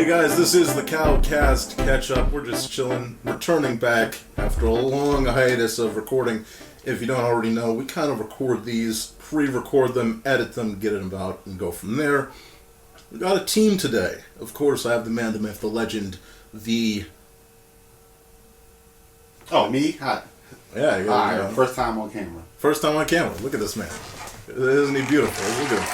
guys, this is the CowCast Catchup. We're just chilling, returning back after a long hiatus of recording. If you don't already know, we kind of record these, pre-record them, edit them, get them out, and go from there. We got a team today. Of course, I have the man, the myth, the legend, the... Oh, me? Hi. Yeah, Alright, first time on camera. First time on camera. Look at this man. Isn't he beautiful? Look at him.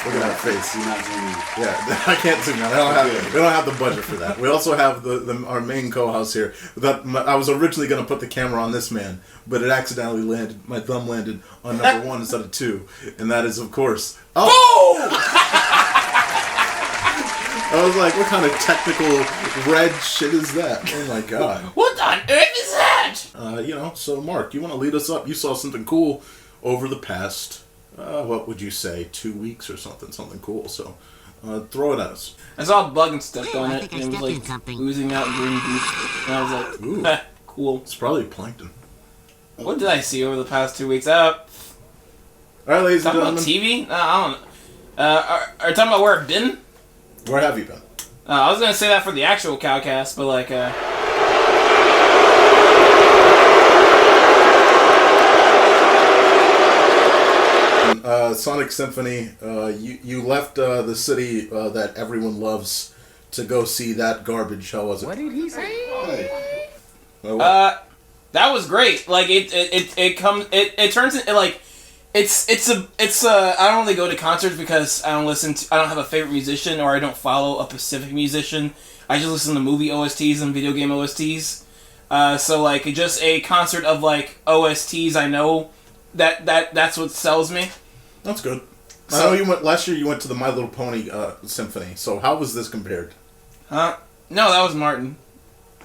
Look at that face. You're not zooming. Yeah, I can't zoom out. We don't have the budget for that. We also have our main co-host here. I was originally going to put the camera on this man, but it accidentally landed. My thumb landed on number 1 instead of 2, and that is, of course. Oh! I was like, what kind of technical red shit is that? Oh my god. What on earth is that? So Mark, you want to lead us up? You saw something cool over the past, what would you say, 2 weeks or something cool. So, throw it at us. I saw a bug and stepped on it, and it was like oozing out green goop. And I was like, ooh, cool. It's probably plankton. What did I see over the past 2 weeks? Alright, ladies and gentlemen. Talking about TV? No, I don't know. Are you talking about where I've been? Where have you been? I was going to say that for the actual CowCast, but like, SonicSymphony, you left the city that everyone loves to go see that garbage. How was it? What did he say? Hey. that was great. Like it turns into like it's I don't really go to concerts because I don't have a favorite musician or I don't follow a specific musician. I just listen to movie OSTs and video game OSTs. So like just a concert of like OSTs, I know that's what sells me. That's good. So, I know last year you went to the My Little Pony Symphony. So how was this compared? Huh? No, that was Martin.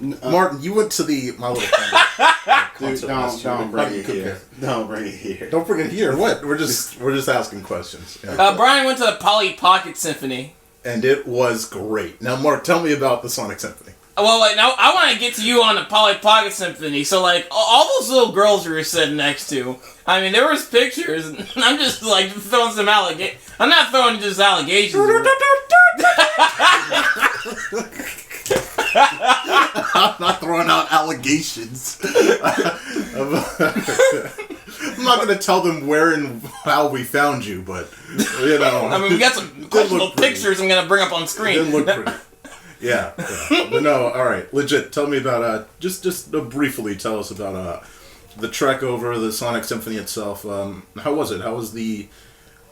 Martin, you went to the My Little Pony concert last year. Don't bring it here. Don't bring it here. Don't bring it here. What? We're just asking questions. Yeah. Bryan went to the Polly Pocket Symphony. And it was great. Now, Mark, tell me about the SonicSymphony. Well, like, now I want to get to you on the Polly Pocket Symphony. So, like, all those little girls you were sitting next to, I mean, there was pictures, and I'm just, like, throwing some allegations. I'm not throwing just allegations. I'm not throwing out allegations. I'm not going to tell them where and how we found you, but, I mean, we got some questionable pictures I'm going to bring up on screen. It didn't look pretty. Yeah. But no, alright. Legit, tell me about, just briefly tell us about the trek over the SonicSymphony itself. How was it? How was the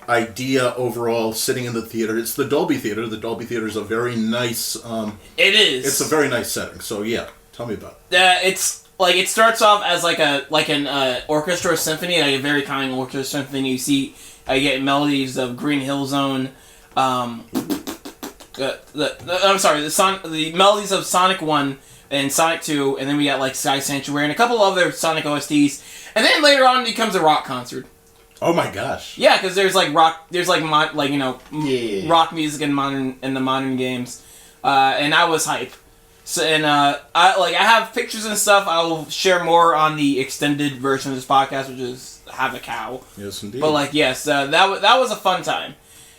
idea overall sitting in the theater? It's the Dolby Theater. The Dolby Theater is a very nice... it is. It's a very nice setting. So yeah, tell me about it. It's like it starts off as an orchestra symphony, like a very common orchestra symphony. You see, I get melodies of Green Hill Zone. The melodies of Sonic 1 and Sonic 2, and then we got like Sky Sanctuary and a couple other Sonic OSTs, and then later on it becomes a rock concert. Oh my gosh! Yeah, because there's like rock, there's like rock music in the modern games, and I was hype. So I have pictures and stuff. I will share more on the extended version of this podcast, which is Have a Cow. Yes, indeed. But like, yes, that was a fun time.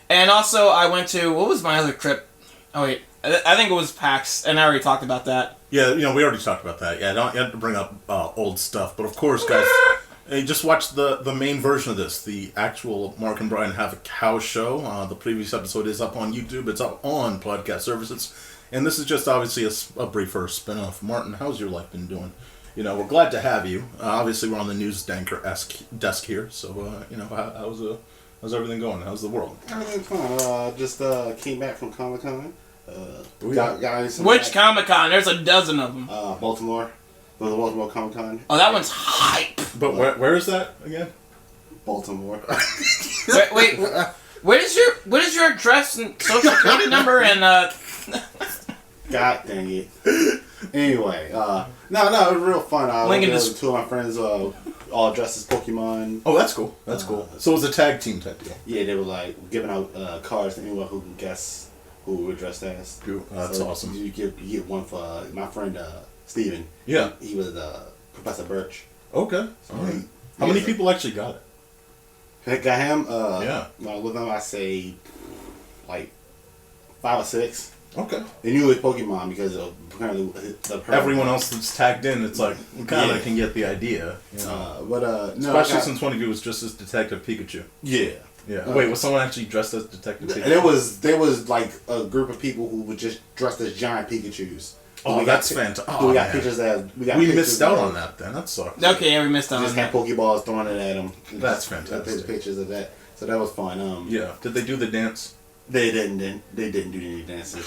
And also, I went to... What was my other trip? Oh, wait. I think it was PAX, and I already talked about that. Yeah, we already talked about that. Yeah, you have to bring up old stuff. But of course, guys, hey, just watch the main version of this. The actual Mark and Bryan Have a Cow show. The previous episode is up on YouTube. It's up on podcast services. And this is just obviously a briefer spin-off. Martin, how's your life been doing? We're glad to have you. Obviously, we're on the news anchor-esque desk here. So, how's everything going? How's the world? Everything's fine. Just came back from ComicCon. Which ComicCon? There's a dozen of them. Baltimore. The Baltimore ComicCon. Oh, that one's hype. But where is that again? Baltimore. wait. What is your address and social security number and God dang it. Anyway, no, it was real fun. I went with two of my friends, all dressed as Pokemon. Oh, that's cool. That's cool. So it was a tag team type deal. Yeah, they were like giving out cards to anyone who can guess who we were dressed as. Cool. That's awesome. You get one for my friend Steven. Yeah. He was Professor Birch. Okay. So, all right. How many people actually got it? I got him. Yeah. With him, I say like 5 or 6. Okay. They knew it was Pokemon because apparently everyone else that's tagged in, it's like, we kind of can get the idea. You know? No, especially since one of you was just as Detective Pikachu. Yeah. Yeah. Wait, was someone actually dressed as Detective Pikachu? There was like a group of people who were just dressed as giant Pikachus. Oh, that's fantastic. Oh, we got pictures that we missed out on that then. That sucks. Okay, yeah, we missed out on that. Just had Pokeballs thrown it at them. That's fantastic. Pictures of that. So that was fun. Yeah. Did they do the dance? They didn't do any dances.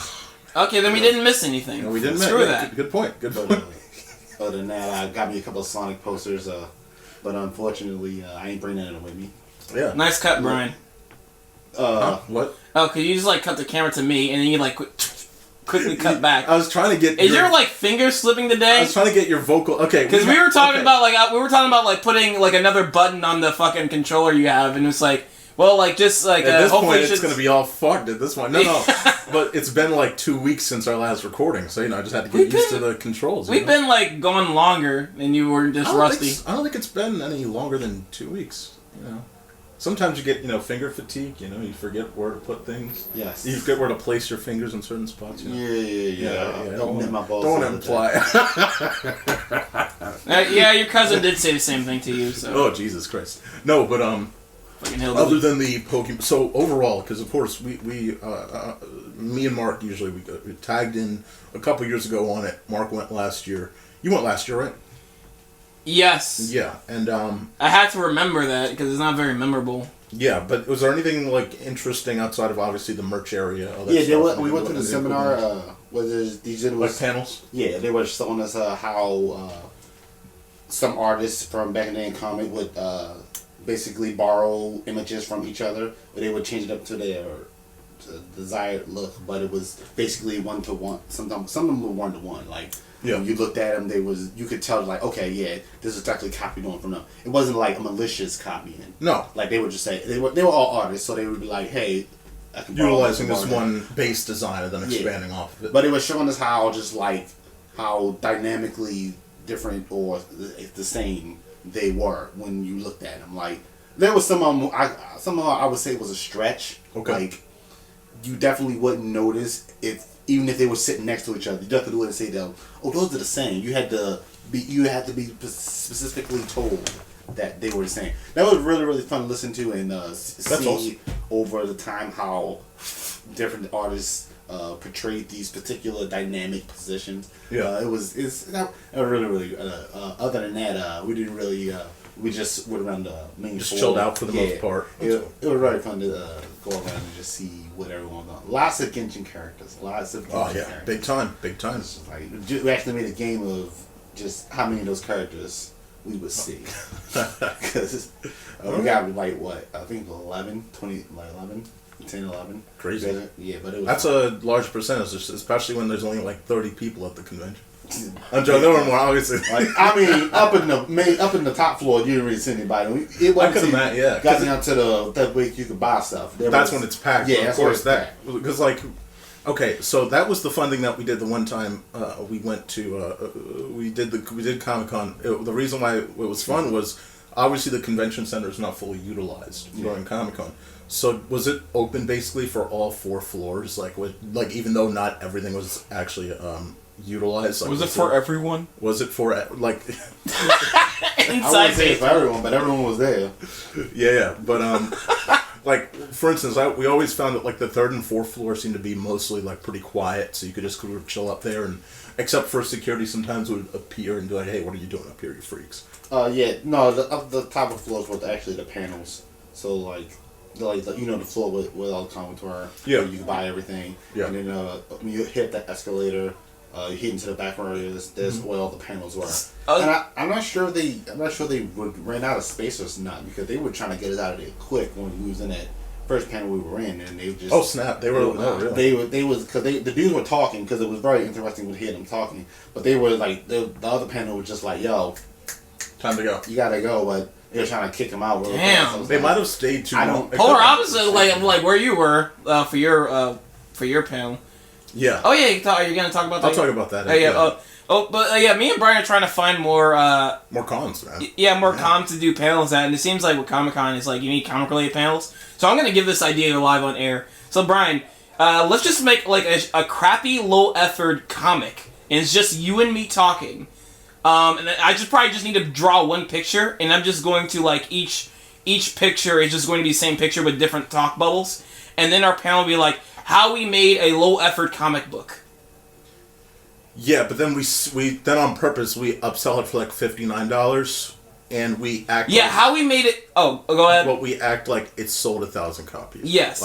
Okay, then we didn't miss anything. No, we didn't miss. Screw that. Good point. Good point. Other than that, I got me a couple of Sonic posters, but unfortunately, I ain't bringing them with me. Yeah. Nice cut, Bryan. What? Oh, cause you just like cut the camera to me, and then you like quickly cut back. I was trying to get. Is your like finger slipping today? I was trying to get your vocal. Okay. Because we were talking about like putting like another button on the fucking controller you have, and it's like, well, like just like at this hopefully point it's gonna be all fucked at this point. No. But it's been like 2 weeks since our last recording, so I just had to get used to the controls. We've been like gone longer, and you were just rusty. I don't think it's been any longer than 2 weeks. Sometimes you get, finger fatigue, you forget where to put things. Yes. You forget where to place your fingers in certain spots, Yeah. Don't imply. Yeah, your cousin did say the same thing to you, so. Oh, Jesus Christ. No, but, other than the Pokemon, so overall, because of course, me and Mark usually, we tagged in a couple years ago on it. Mark went last year. You went last year, right? Yes. Yeah, and I had to remember that because it's not very memorable. Yeah, but was there anything like interesting outside of obviously the merch area? We went to the seminar. Like panels. Yeah, they were showing us how some artists from back in the day in comic would basically borrow images from each other, but they would change it up to their desired look. But it was basically 1-to-1. Sometimes some of them were 1-to-1, like. Yeah. When you looked at them, you could tell, like, okay, yeah, this is actually copied on from them. It wasn't like a malicious copying. No. Like, they would just say, they were all artists, so they would be like, hey, I can utilizing this one base design and then expanding off of it. But it was showing us how how dynamically different or the same they were when you looked at them. Like, there was some of them I would say was a stretch. Okay. Like, you definitely wouldn't notice even if they were sitting next to each other. You definitely wouldn't say them, oh, those are the same. You had to be specifically told that they were the same. That was really, really fun to listen to and see awesome. Over the time how different artists portrayed these particular dynamic positions. Yeah. It's really, really. Other than that, we didn't really. We just went around the main. Just chilled out for the most part. It was really fun to go around and just see what everyone was on. Lots of Genshin characters. Characters. Big time. Like, we actually made a game of just how many of those characters we would see. Because we got like what? I think 11. 10, 11. Crazy. Yeah, but it was. That's a large percentage, especially when there's only like 30 people at the convention. I'm joking. There were more, obviously. Like, I mean, up in the top floor, you didn't really see anybody. It wasn't. Got down to that way you could buy stuff. That's when it's packed. Yeah, of course. Because okay, so that was the fun thing that we did the one time we went to. We did ComicCon. The reason why it was fun was obviously the convention center is not fully utilized during ComicCon. So was it open basically for all 4 floors? Like even though not everything was actually utilized. Like, was it for everyone? Was it for like? I wouldn't say it's for everyone, but everyone was there. Yeah, but like for instance, we always found that like the 3rd and 4th floor seemed to be mostly like pretty quiet, so you could just sort of chill up there, and except for security, sometimes would appear and be like, "Hey, what are you doing up here, you freaks?" The top of floors were actually the panels. So like the floor where all the comics were. Yeah. Where you could buy everything. Yeah. And then when you hit that escalator. You hit into the back area. There's where all the panels were, and I'm not sure they ran out of space or not, because they were trying to get us out of there quick when we was in that first panel we were in, and they just really? They was because the dudes were talking, because it was very interesting to hear them talking, but they were like the other panel was just like, yo, time to go, you gotta go, but they were trying to kick them out. Damn, they might have stayed too long. Polar opposite, like where you were for your panel. Yeah. Oh yeah, are you gonna talk about that? I'll talk about that. Me and Bryan are trying to find more cons, man. More cons to do panels at, and it seems like with Comic-Con is like you need comic related panels. So I'm gonna give this idea live on air. So Bryan, let's just make like a crappy, low-effort comic, and it's just you and me talking. And I probably just need to draw one picture, and I'm just going to like each picture is just going to be the same picture with different talk bubbles, and then our panel will be like how we made a low-effort comic book. Yeah, but then we then on purpose we upsell it for like $59, and we act. Yeah, like, how we made it. Oh, go ahead. Well, we act like it sold 1,000 copies. Yes,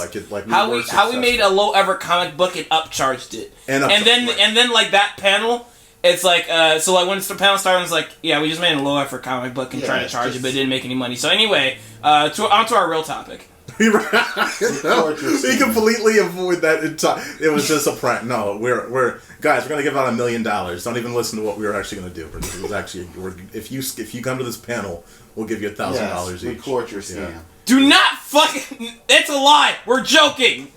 how we made a low-effort comic book and upcharged it, and then like that panel. It's like, so like when the panel started, it's like, yeah, we just made a low-effort comic book and tried to charge it, but it didn't make any money. So anyway, onto our real topic. We completely avoid that. It was just a prank. No, we're guys. We're gonna give out $1 million. Don't even listen to what we were actually gonna do. It was actually, if you come to this panel, we'll give you $1,000 each. Record your scam. Yeah. Do not fucking. It's a lie. We're joking.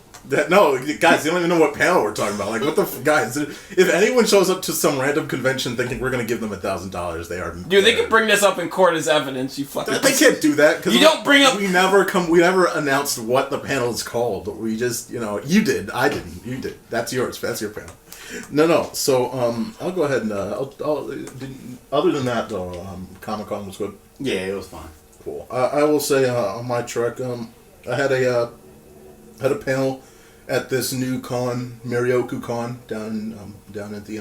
No, guys, you don't even know what panel we're talking about. Like, what the guys? If anyone shows up to some random convention thinking we're gonna give them $1,000, they are. Dude, they can bring this up in court as evidence. You fucking. They can't do that because you don't bring up. We never announced what the panel is called. We just, you did. I didn't. You did. That's yours. That's your panel. No. So, I'll go ahead and other than that though, ComicCon was good. Yeah, it was fun. Cool. I will say on my trek, I had a panel at this new con, Marioku Con, down at the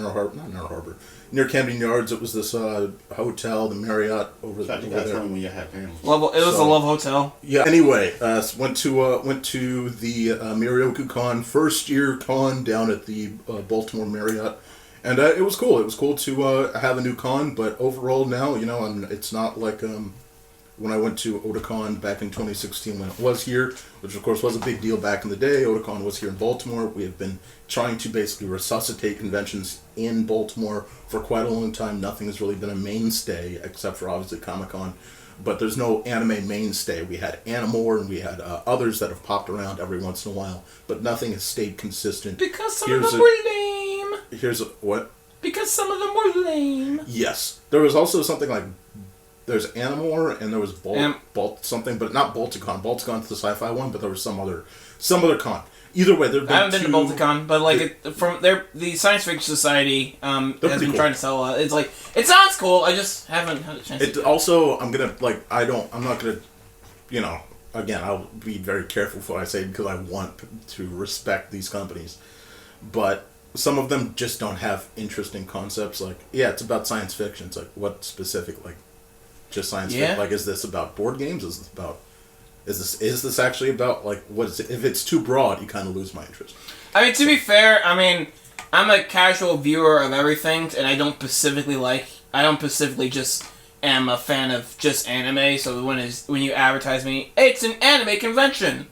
near Camden Yards. It was this hotel, the Marriott over there. When you had panels. It was a Love Hotel. Yeah. Anyway, went to the Marioku Con, first year con down at the Baltimore Marriott, and it was cool. It was cool to have a new con, but overall now, it's not like when I went to Otakon back in 2016 when it was here, which of course was a big deal back in the day. Otakon was here in Baltimore. We have been trying to basically resuscitate conventions in Baltimore for quite a long time. Nothing has really been a mainstay except for obviously Comic-Con, but there's no anime mainstay. We had Animore and we had others that have popped around every once in a while, but nothing has stayed consistent. Because some of them were lame. What? Because some of them were lame. Yes. There was also something like there's Animore and there was Bolt something, but not Balticon. Balticon's the sci-fi one, but there was some other con. Either way, I haven't been to Balticon, but like the Science Fiction Society has been trying to sell a lot. It's like it sounds cool. I just haven't had a chance. Again, I'll be very careful for what I say because I want to respect these companies, but some of them just don't have interesting concepts. Like, yeah, it's about science fiction. It's like what specific just science fiction? Like, is this about board games? Is this actually about, like, what is it? If it's too broad, you kind of lose my interest. I mean, to be fair, I'm a casual viewer of everything, and I don't specifically just am a fan of just anime, so when you advertise me, hey, it's an anime convention,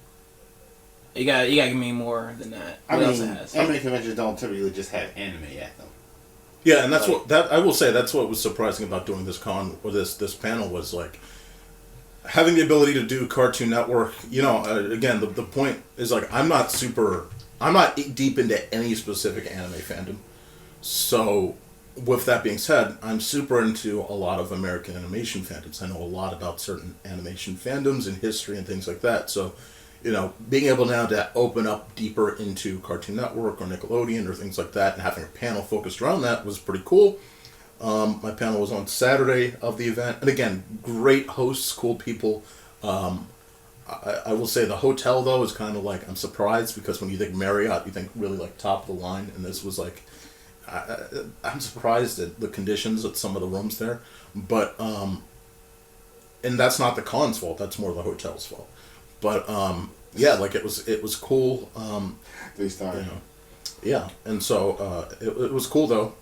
you gotta give me more than that. What else it has? Anime conventions don't typically just have anime at them. Yeah, and I will say that's what was surprising about doing this con or this panel was like having the ability to do Cartoon Network. Again, the point is like I'm not deep into any specific anime fandom. So with that being said, I'm super into a lot of American animation fandoms. I know a lot about certain animation fandoms and history and things like that. So, being able now to open up deeper into Cartoon Network or Nickelodeon or things like that and having a panel focused around that was pretty cool. My panel was on Saturday of the event. And again, great hosts, cool people. I will say the hotel, though, is kind of like, I'm surprised because when you think Marriott, you think really like top of the line. And this was like, I'm surprised at the conditions at some of the rooms there. But, and that's not the con's fault. That's more the hotel's fault. But yeah, like it was cool. 3-star. Yeah, and so it was cool though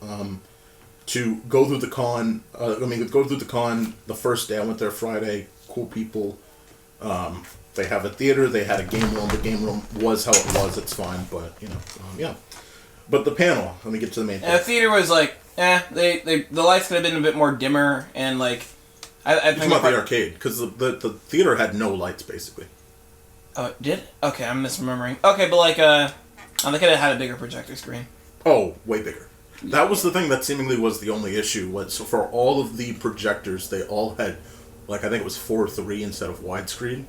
to go through the con. Go through the con the first day. I went there Friday. Cool people. They have a theater. They had a game room. The game room was how it was. It's fine, but yeah. But the panel. Let me get to the main thing. The theater was like, the lights could have been a bit more dimmer and like. I think about the arcade because the theater had no lights basically. Oh, it did? Okay, I'm misremembering. Okay, but like, I think it had a bigger projector screen. Oh, way bigger. That was the thing that seemingly was the only issue. Was for all of the projectors, they all had, like, I think it was 4:3 instead of widescreen,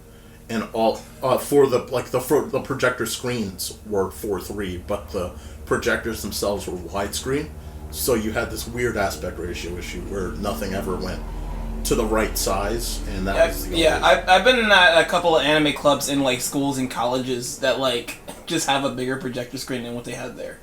and all for the projector screens were 4:3, but the projectors themselves were widescreen. So you had this weird aspect ratio issue where nothing ever went to the right size, and that was the I've been in a couple of anime clubs in like schools and colleges that like just have a bigger projector screen than what they had there.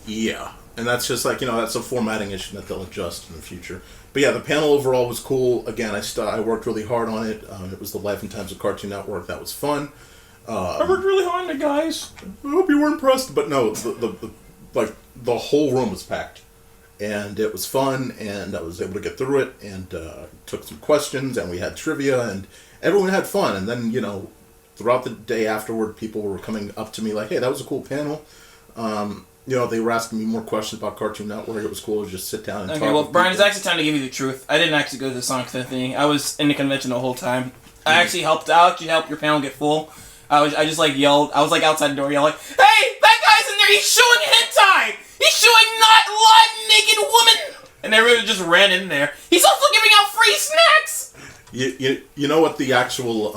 Yeah, and that's just like, that's a formatting issue that they'll adjust in the future. But yeah, the panel overall was cool. Again, I worked really hard on it. It was the Life and Times of Cartoon Network. That was fun. I worked really hard on it, guys. I hope you were impressed. But no, the whole room was packed. And it was fun, and I was able to get through it, and took some questions, and we had trivia, and everyone had fun. And then, throughout the day afterward, people were coming up to me like, hey, that was a cool panel. They were asking me more questions about Cartoon Network. It was cool to just sit down and talk. Okay, well, Bryan, it's actually time to give you the truth. I didn't actually go to the SonicSymphony. I was in the convention the whole time. I actually helped out. You helped your panel get full. I just like yelled. I was like outside the door yelling, hey, that guy's in there. He's showing hentai. He's showing not live naked woman. And everyone just ran in there. He's also giving out free snacks. You know what the actual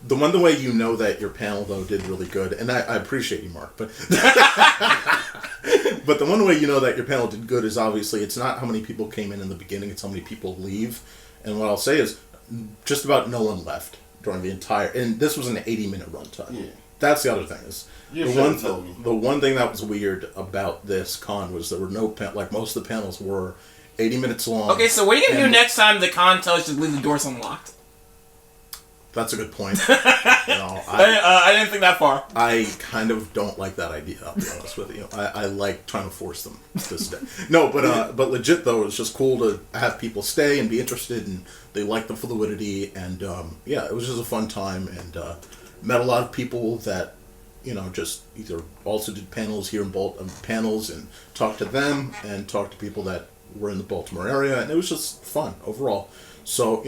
the way you know that your panel though did really good, and I appreciate you, Mark, but but the one way you know that your panel did good is obviously it's not how many people came in the beginning, it's how many people leave. And what I'll say is just about no one left during the entire, and this was an 80-minute runtime. Yeah. That's the other thing is the one thing that was weird about this con was there were no like most of the panels were 80 minutes long. Okay, so what are you gonna do next time the con tells you to leave the doors unlocked? That's a good point. I didn't think that far. I kind of don't like that idea, I'll be honest with you. I like trying to force them to stay. No, but legit though, it's just cool to have people stay and be interested, and they like the fluidity, and it was just a fun time, and met a lot of people that just either also did panels here in panels, and talked to them, and talked to people that were in the Baltimore area, and it was just fun overall. So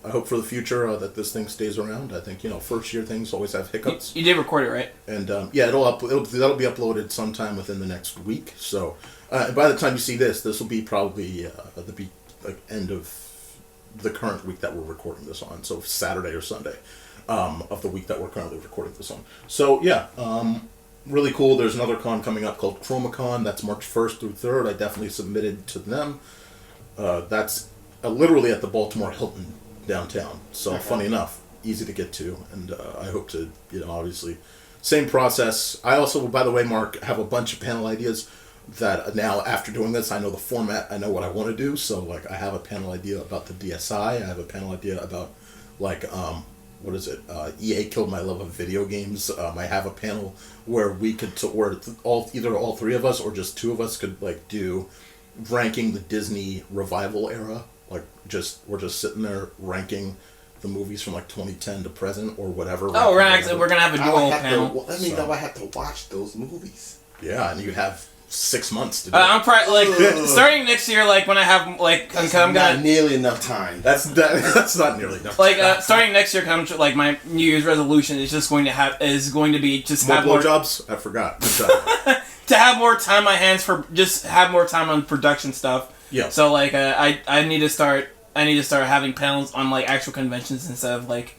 I hope for the future that this thing stays around. I think first year things always have hiccups. You did record it, right? And that'll be uploaded sometime within the next week. So by the time you see this will be probably the end of the current week that we're recording this on. So Saturday or Sunday of the week that we're currently recording this on. So really cool. There's another con coming up called ComicCon. That's March 1st through 3rd. I definitely submitted to them. That's literally at the Baltimore Hilton downtown. So funny enough, easy to get to, and I hope to, obviously, same process. I also, by the way, Mark, have a bunch of panel ideas that now after doing this, I know the format, I know what I want to do. So like, I have a panel idea about the DSI. I have a panel idea about like what is it? EA killed my love of video games. I have a panel where we could, either all three of us or just two of us could like do ranking the Disney revival era. Like we're just sitting there ranking the movies from like 2010 to present or whatever. Oh, we're gonna have a dual panel. That means I have to watch those movies. Yeah, and you have 6 months to do I'm probably like starting next year. Like when I have like I'm not nearly enough time. That's not nearly enough. Like starting next year, like my New Year's resolution is just going to be just more have more blowjobs. I forgot to have more time on my hands for just have more time on production stuff. Yeah. So like I need to start having panels on like actual conventions instead of like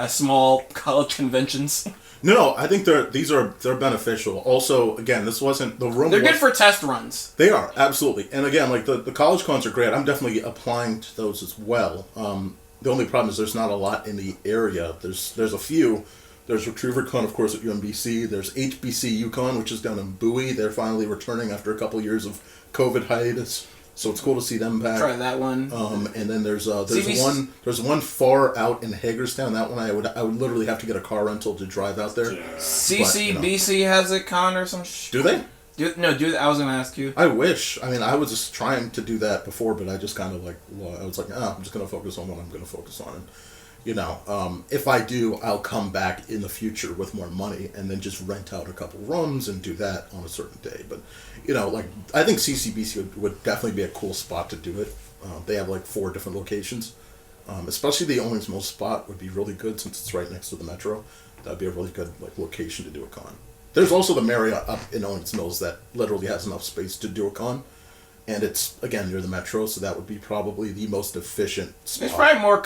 small college conventions. No, I think they're beneficial. Also, again, this wasn't the room. They're good for test runs. They are, absolutely. And again, like the college cons are great. I'm definitely applying to those as well. The only problem is there's not a lot in the area. There's a few. There's RetrieverCon, of course, at UMBC. There's HBC UConn, which is down in Bowie. They're finally returning after a couple years of COVID hiatus. So it's cool to see them back. Try that one. And then there's one far out in Hagerstown. That one I would literally have to get a car rental to drive out there. Yeah. CCBC has a con or some Do they? I was gonna ask you. I wish. I mean, I was just trying to do that before, but I just kind of I was like, I'm just gonna focus on what I'm gonna focus on, and if I do, I'll come back in the future with more money and then just rent out a couple rooms and do that on a certain day. But I think CCBC would definitely be a cool spot to do it. They have like 4 different locations. Especially the Owings Mills spot would be really good since it's right next to the metro. That'd be a really good location to do a con. There's also the Marriott up in Owings Mills that literally has enough space to do a con. and it's again near the metro, so that would be probably the most efficient spot. There's probably more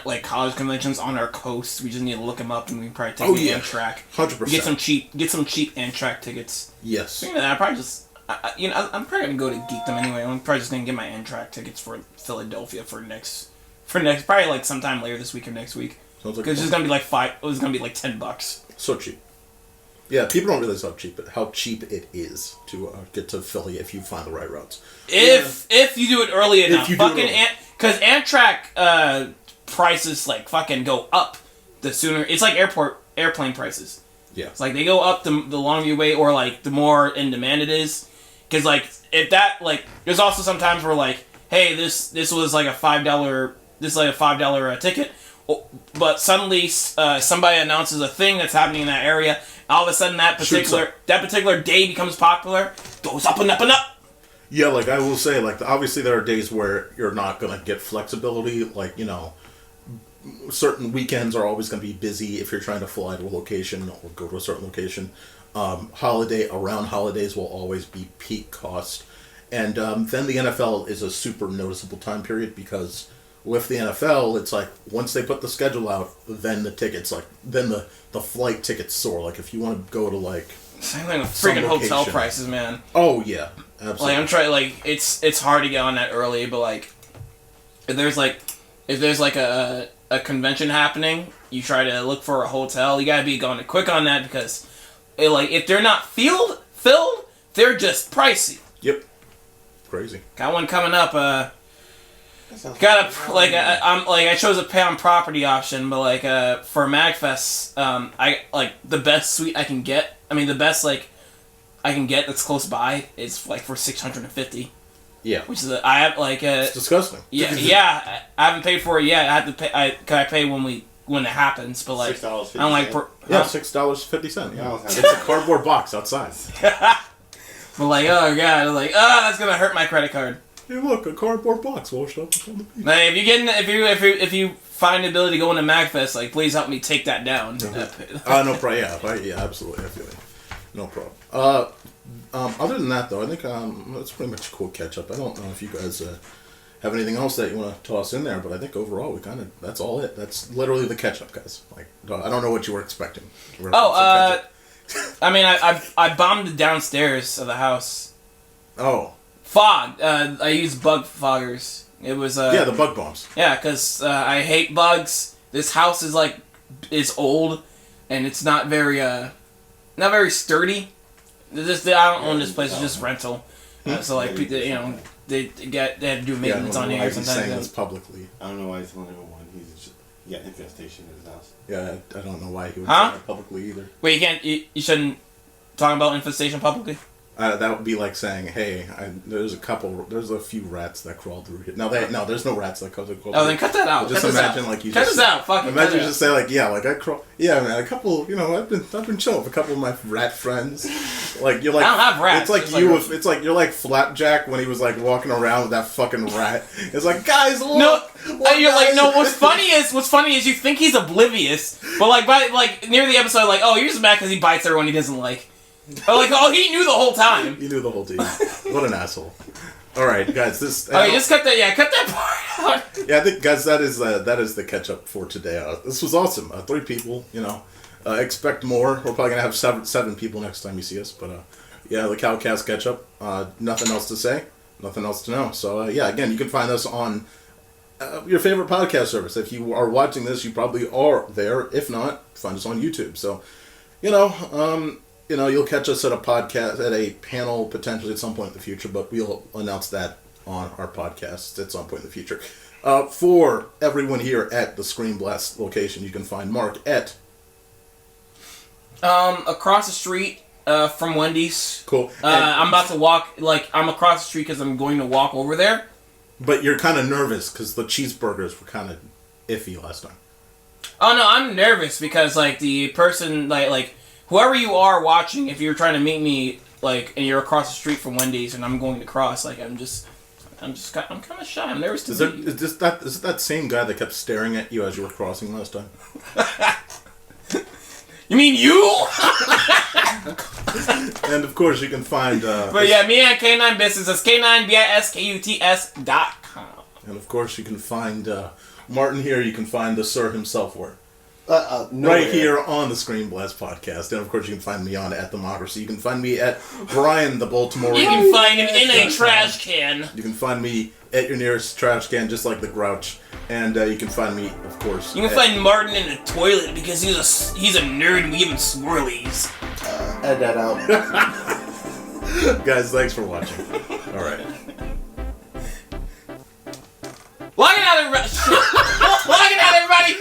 like college conventions on our coast. We just need to look them up, and we can probably take the Amtrak. 100%. Get some cheap Amtrak tickets. Yes. Speaking of that, I probably just. I'm probably gonna go to Geekdom anyway. I'm probably just gonna get my Amtrak tickets for Philadelphia for next probably like sometime later this week or next week. Because it's just gonna be like it's gonna be like $10. So cheap. Yeah, people don't realize how cheap it is to get to Philly if you find the right routes. If you do it early enough, because Amtrak prices like fucking go up the sooner. It's like airplane prices. Yeah, it's like they go up the longer you wait, or like the more in demand it is. Because like if that like, there's also some times where like, hey, this was like a $5 ticket, but suddenly somebody announces a thing that's happening in that area. All of a sudden, that particular day becomes popular, goes up and up and up. Yeah, like I will say, like obviously there are days where you're not gonna get flexibility. Like certain weekends are always gonna be busy if you're trying to fly to a location or go to a certain location. Around holidays will always be peak cost, and then the NFL is a super noticeable time period because with the NFL, it's like once they put the schedule out, then the tickets then the flight tickets soar. Like if you want to go to like same thing with freaking hotel prices, man. Oh yeah, absolutely. Like I'm trying it's hard to get on that early, but like if there's like a convention happening, you try to look for a hotel. You gotta be going quick on that because if they're not filled, they're just pricey. Yep, crazy. Got one coming up. I chose a pay on property option, but for MagFest, I like the best suite I can get. I mean, the best I can get that's close by is for $650. Yeah, which is I have it's disgusting. Yeah. I haven't paid for it yet. I have to pay. I pay when it happens, but $6.50. I'm like $6.50. Yeah, it's a cardboard box outside. But oh god, that's gonna hurt my credit card. Hey, look, a cardboard box washed up on the beach. Hey, if you find the ability to go into MagFest, please help me take that down. No problem. Yeah, absolutely. I feel you. No problem. Other than that, though, I think that's pretty much a cool catch-up. I don't know if you guys have anything else that you want to toss in there, but I think overall that's all it. That's literally the catch-up, guys. I don't know what you were expecting. I mean, I bombed the downstairs of the house. Oh. Fog. I used bug foggers. It was the bug bombs. Yeah, because I hate bugs. This house is old, and it's not very sturdy. I don't own this place. It's just rental. So they had to do maintenance on here sometimes. Saying this publicly. I don't know why he's telling everyone he's got infestation in his house. Yeah, I don't know why he would say it publicly either. Wait, you shouldn't talk about infestation publicly? That would be like saying, "Hey, there's a few rats that crawled through here." No, there's no rats that crawled through. Oh, then cut that out. Just imagine you cut this out. Fuck it. Imagine just say I crawl. Yeah, man, a couple. I've been chilling with a couple of my rat friends. You're like, I don't have rats. It's like you're like Flapjack when he was walking around with that fucking rat. It's like, guys, look. No, you're like, no. What's funny is you think he's oblivious, but by near the episode, you're just mad because he bites everyone he doesn't like. He knew the whole time. He knew the whole time. What an asshole. All right, guys. Just cut that. Yeah, cut that part out. Yeah, I think, guys, that is the catch up for today. This was awesome. 3 people. Expect more. We're probably gonna have seven people next time you see us. But the CowCast Catchup. Nothing else to say. Nothing else to know. So again, you can find us on your favorite podcast service. If you are watching this, you probably are there. If not, find us on YouTube. So, you'll catch us at a panel potentially at some point in the future, but we'll announce that on our podcast at some point in the future. For everyone here at the ScreenBlast location, you can find Mark at across the street from Wendy's. Cool. I'm about to walk. I'm across the street because I'm going to walk over there. But you're kind of nervous because the cheeseburgers were kind of iffy last time. Oh no, I'm nervous because the person whoever you are watching, if you're trying to meet me, and you're across the street from Wendy's, and I'm going to cross, I'm kind of shy. I'm nervous to meet you. Is it that same guy that kept staring at you as you were crossing last time? You mean you? And of course, you can find. But yeah, me at K9 Business. That's K9BISKUTS.com. And of course, you can find Martin here. You can find the Sir himself where. Nowhere. Right here on the ScreenBlast podcast. And of course, you can find me on at Democracy. You can find me at Bryan, the Baltimore. You can find him in a trash can. You can find me at your nearest trash can, just like the Grouch. And you can find me, of course. You can find Martin in a toilet because he's a nerd and we give him swirlies. Add that out. Guys, thanks for watching. All right. Log it out, everybody. Log it out, everybody.